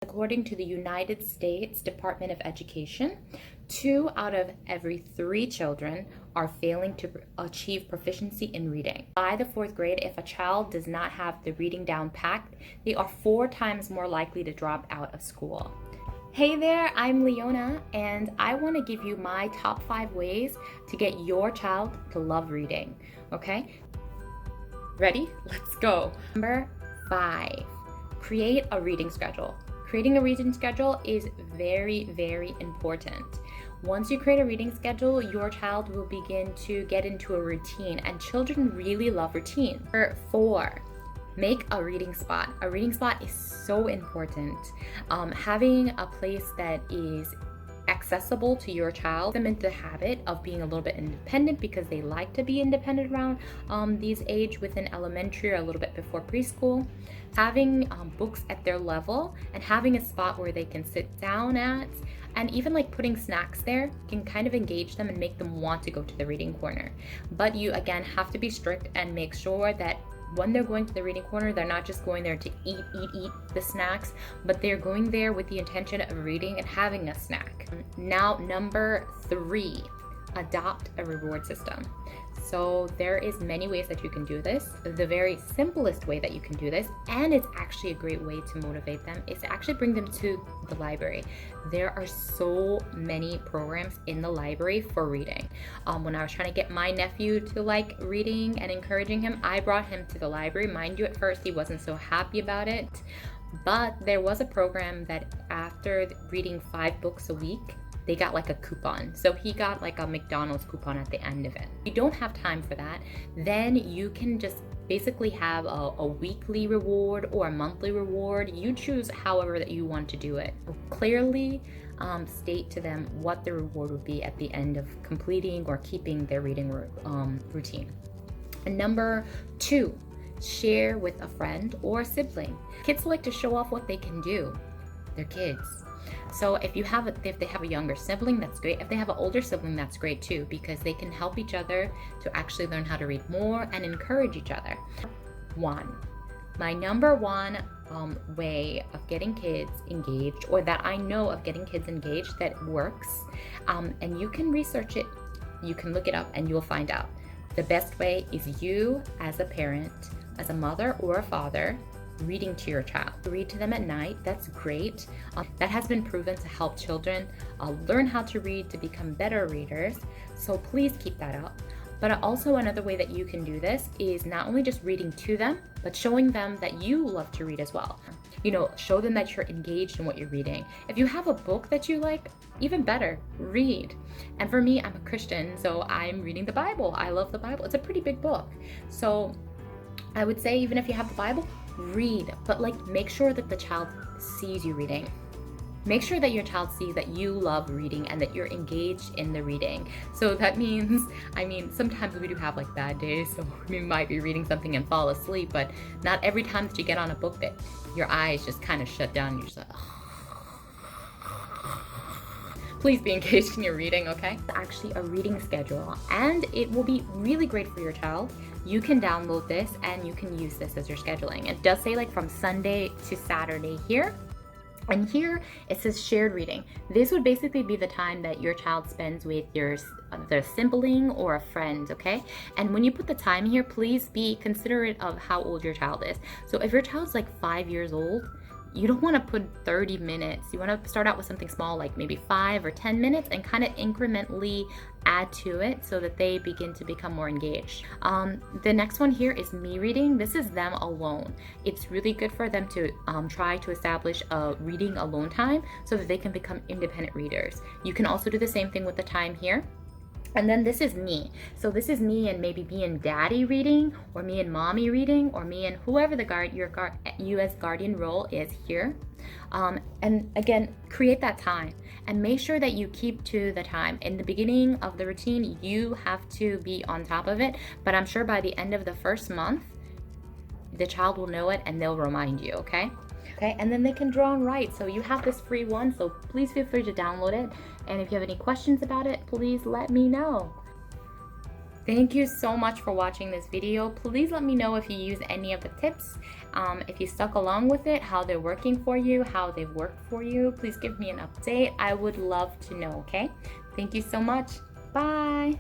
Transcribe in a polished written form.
According to the United States Department of Education, 2 out of every 3 children are failing to achieve proficiency in reading. By the 4th grade, if a child does not have the reading down packed, they are 4 times more likely to drop out of school. Hey there, I'm Leona, and I want to give you my top 5 ways to get your child to love reading, okay? Ready? Let's go. Number 5, create a reading schedule. Creating a reading schedule is very, very important. Once you create a reading schedule, your child will begin to get into a routine, and children really love routine. Number 4, make a reading spot. A reading spot is so important. Having a place that is accessible to your child, them into the habit of being a little bit independent because they like to be independent around these age within elementary or a little bit before preschool. Having books at their level and having a spot where they can sit down at, and even like putting snacks there can kind of engage them and make them want to go to the reading corner. But you again have to be strict and make sure that when they're going to the reading corner, they're not just going there to eat the snacks, but they're going there with the intention of reading and having a snack. Now, number 3, adopt a reward system. So there is many ways that you can do this. The very simplest way that you can do this, and it's actually a great way to motivate them, is to actually bring them to the library. There are so many programs in the library for reading. When I was trying to get my nephew to like reading and encouraging him, I brought him to the library. Mind you, at first he wasn't so happy about it, but there was a program that after reading 5 books a week, they got like a coupon. So he got like a McDonald's coupon at the end of it. If you don't have time for that, then you can just basically have a weekly reward or a monthly reward. You choose however that you want to do it. Clearly state to them what the reward would be at the end of completing or keeping their reading routine. And number 2, share with a friend or a sibling. Kids like to show off what they can do. They're kids. So if they have a younger sibling, that's great. If they have an older sibling, that's great too, because they can help each other to actually learn how to read more and encourage each other. My number 1 way of getting kids engaged, or that I know of getting kids engaged that works, and you can research it, you can look it up, and you'll find out. The best way is you as a parent, as a mother or a father, reading to your child. Read to them at night. That's great. That has been proven to help children learn how to read, to become better readers. So please keep that up. But also another way that you can do this is not only just reading to them, but showing them that you love to read as well. Show them that you're engaged in what you're reading. If you have a book that you like, even better, read. And for me, I'm a Christian, so I'm reading the Bible. I love the Bible. It's a pretty big book. So I would say even if you have the Bible, read, but make sure that the child sees you reading. Make sure that your child sees that you love reading and that you're engaged in the reading. So that means, sometimes we do have bad days, so we might be reading something and fall asleep, but not every time that you get on a book that your eyes just kind of shut down. You're just like, please be engaged in your reading, okay? It's actually a reading schedule, and it will be really great for your child. You can download this and you can use this as your scheduling. It does say from Sunday to Saturday here. And here it says shared reading. This would basically be the time that your child spends with their sibling or a friend, okay? And when you put the time here, please be considerate of how old your child is. So if your child's 5 years old, you don't want to put 30 minutes. You want to start out with something small, like maybe 5 or 10 minutes, and kind of incrementally add to it so that they begin to become more engaged. The next one here is me reading. This is them alone. It's really good for them to try to establish a reading alone time so that they can become independent readers. You can also do the same thing with the time here. And then this is me. So this is me and maybe me and daddy reading, or me and mommy reading, or me and whoever you as guardian role is here. And again, create that time and make sure that you keep to the time. In the beginning of the routine, you have to be on top of it, but I'm sure by the end of the first month, the child will know it and they'll remind you, okay? Okay, and then they can draw and write. So you have this free one, so please feel free to download it. And if you have any questions about it, please let me know. Thank you so much for watching this video. Please let me know if you use any of the tips, if you stuck along with it, how they're working for you, how they've worked for you. Please give me an update. I would love to know, okay? Thank you so much. Bye.